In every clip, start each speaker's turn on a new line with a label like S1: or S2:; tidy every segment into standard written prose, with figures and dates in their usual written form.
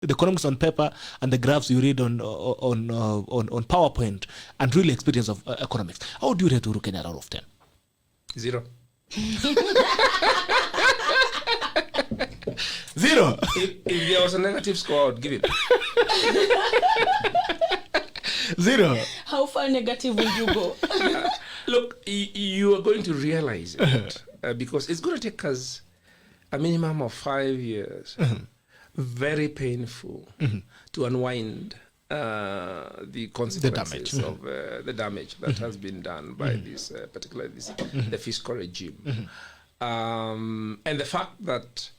S1: the economics on paper and the graphs you read on PowerPoint and real experience of economics. How do you rate Uhuru Kenyatta out of 10?
S2: 0.
S1: 0.
S2: If there was a negative score, I would give it
S1: 0.
S3: How far negative will you go?
S2: Look, you are going to realize it because it's going to take us a minimum of 5 years. Very painful to unwind the consequences of the damage that has been done by this, particularly the fiscal regime. And the fact that,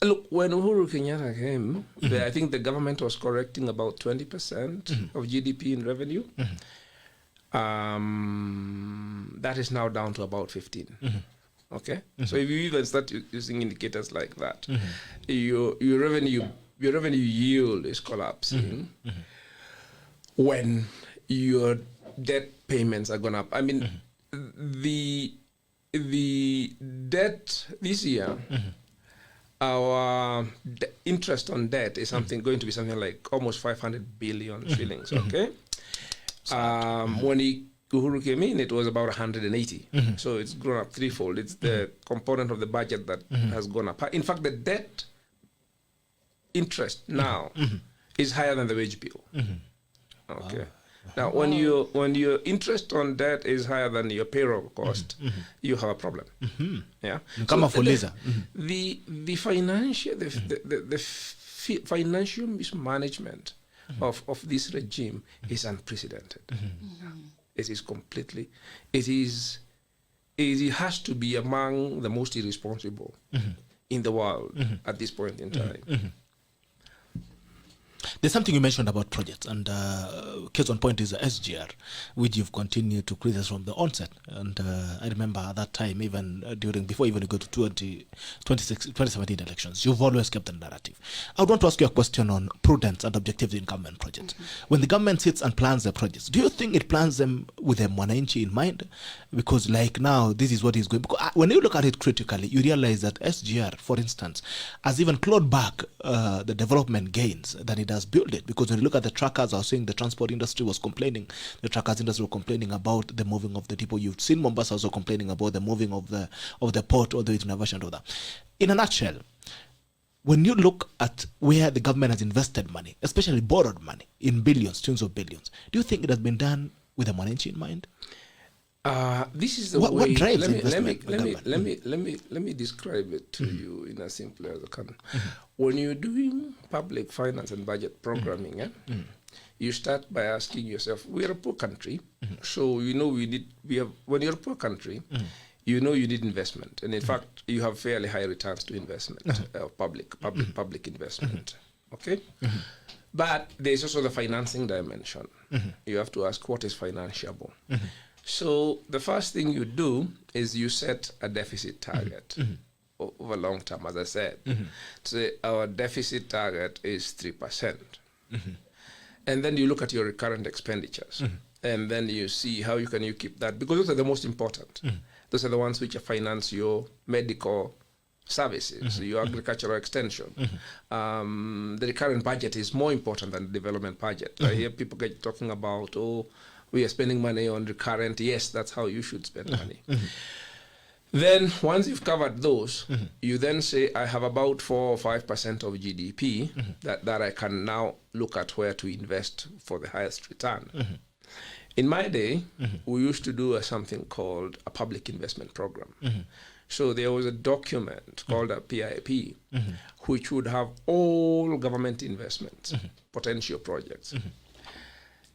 S2: look, when Uhuru Kenyatta came, I think the government was correcting about 20% of GDP in revenue. That is now down to about 15. Okay, so if you even start using indicators like that, your revenue yield is collapsing when your debt payments are going up. I mean, the debt this year, our interest on debt is going to be something like almost 500 billion shillings. Okay, when Uhuru came in, it was about 180. So it's grown up threefold. It's the component of the budget that has gone up. In fact, the debt interest now is higher than the wage bill. Okay. Now, when your interest on debt is higher than your payroll cost, you have a problem. Yeah. The financial mismanagement of this regime is unprecedented. It is completely. It has to be among the most irresponsible in the world at this point in time.
S1: There's something you mentioned about projects, and case on point is the SGR, which you've continued to criticize from the onset. And I remember at that time, even before you go to 2017 elections, you've always kept the narrative. I would want to ask you a question on prudence and objectives in government projects. When the government sits and plans the projects, do you think it plans them with a Mwananchi in mind? Because like now, this is what is going. Because when you look at it critically, you realize that SGR, for instance, has even clawed back the development gains that it has built it. Because when you look at the truckers, I was saying the transport industry was complaining, the truckers industry were complaining about the moving of the depot. You've seen Mombasa also complaining about the moving of the port or the innovation of that. In a nutshell, when you look at where the government has invested money, especially borrowed money in billions, tens of billions, do you think it has been done with a Mwananchi in mind?
S2: This is the
S1: way. What drives investment?
S2: Let me describe it to you in as simple as I can. When you're doing public finance and budget programming, you start by asking yourself, we are a poor country, so you know when you're a poor country, you know you need investment, and in fact you have fairly high returns to investment, public investment. Okay, but there's also the financing dimension. You have to ask what is financeable. So the first thing you do is you set a deficit target over long term, as I said. Say our deficit target is 3%. And then you look at your recurrent expenditures. And then you see how you keep that, because those are the most important. Those are the ones which finance your medical services, your agricultural extension. The recurrent budget is more important than the development budget. I hear people talking about, we are spending money on recurrent. Yes, that's how you should spend money. Then once you've covered those, you then say, I have about 4 or 5% of GDP that I can now look at where to invest for the highest return. In my day, we used to do something called a public investment program. So there was a document called a PIP, which would have all government investments, potential projects.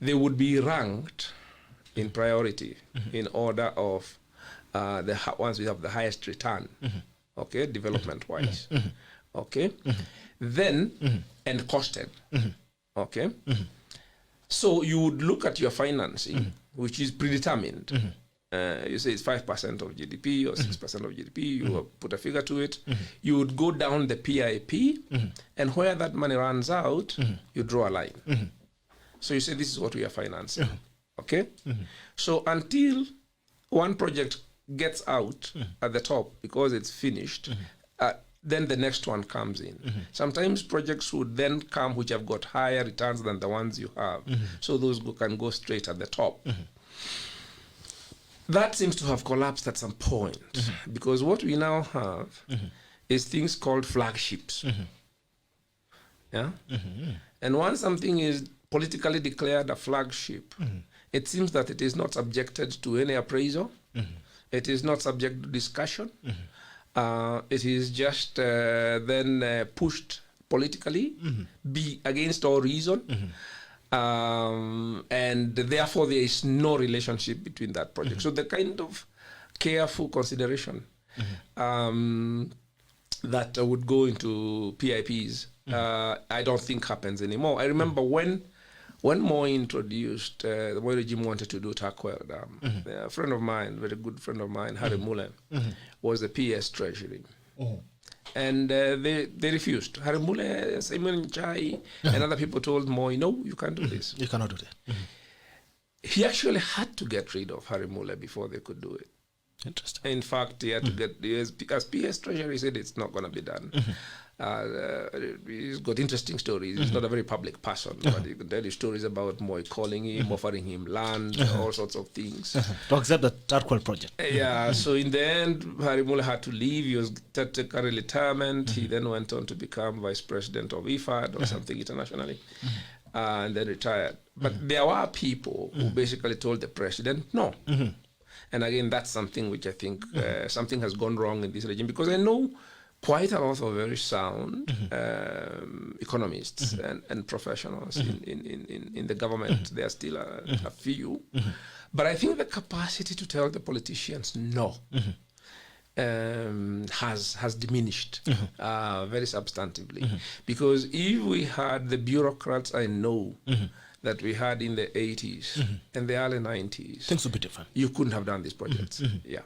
S2: They would be ranked in priority in order of the ones we have the highest return, okay, development-wise, okay, then and costed, okay. So you would look at your financing, which is predetermined. You say it's 5% of GDP or 6% of GDP. You put a figure to it. You would go down the PIP, and where that money runs out, you draw a line. So you say, this is what we are financing. Okay? So until one project gets out at the top because it's finished, then the next one comes in. Sometimes projects would then come which have got higher returns than the ones you have. So those can go straight at the top. That seems to have collapsed at some point because what we now have is things called flagships. Yeah? And once something is politically declared a flagship, it seems that it is not subjected to any appraisal. It is not subject to discussion. It is just then pushed politically, be against all reason. And therefore there is no relationship between that project. So the kind of careful consideration that would go into PIPs, I don't think happens anymore. I remember when Moi introduced, the Moi regime wanted to do Takwel Dam. A friend of mine, very good friend of mine, Harry Mule, was the PS Treasury. And they refused. Harry Mule, Simon Chai, and other people told Moi, no, you can't do this.
S1: You cannot do that.
S2: He actually had to get rid of Harry Mule before they could do it.
S1: Interesting.
S2: In fact, he had to get, as PS Treasury said, it's not going to be done. He's got interesting stories. He's not a very public person, but he can tell you stories about Moi calling him, offering him land, all sorts of things.
S1: To accept the Tarkwell project.
S2: Yeah, so in the end, Harimula had to leave. He was taking a retirement. He then went on to become vice president of IFAD or something internationally, and then retired. But there were people who basically told the president, no. And again, that's something which I think something has gone wrong in this regime, because I know quite a lot of very sound economists and professionals in the government. There are still a few. But I think the capacity to tell the politicians no has diminished very substantively. Because if we had the bureaucrats I know that we had in the 80s and the early 90s,
S1: Things would be different.
S2: you couldn't have done these projects. Yeah.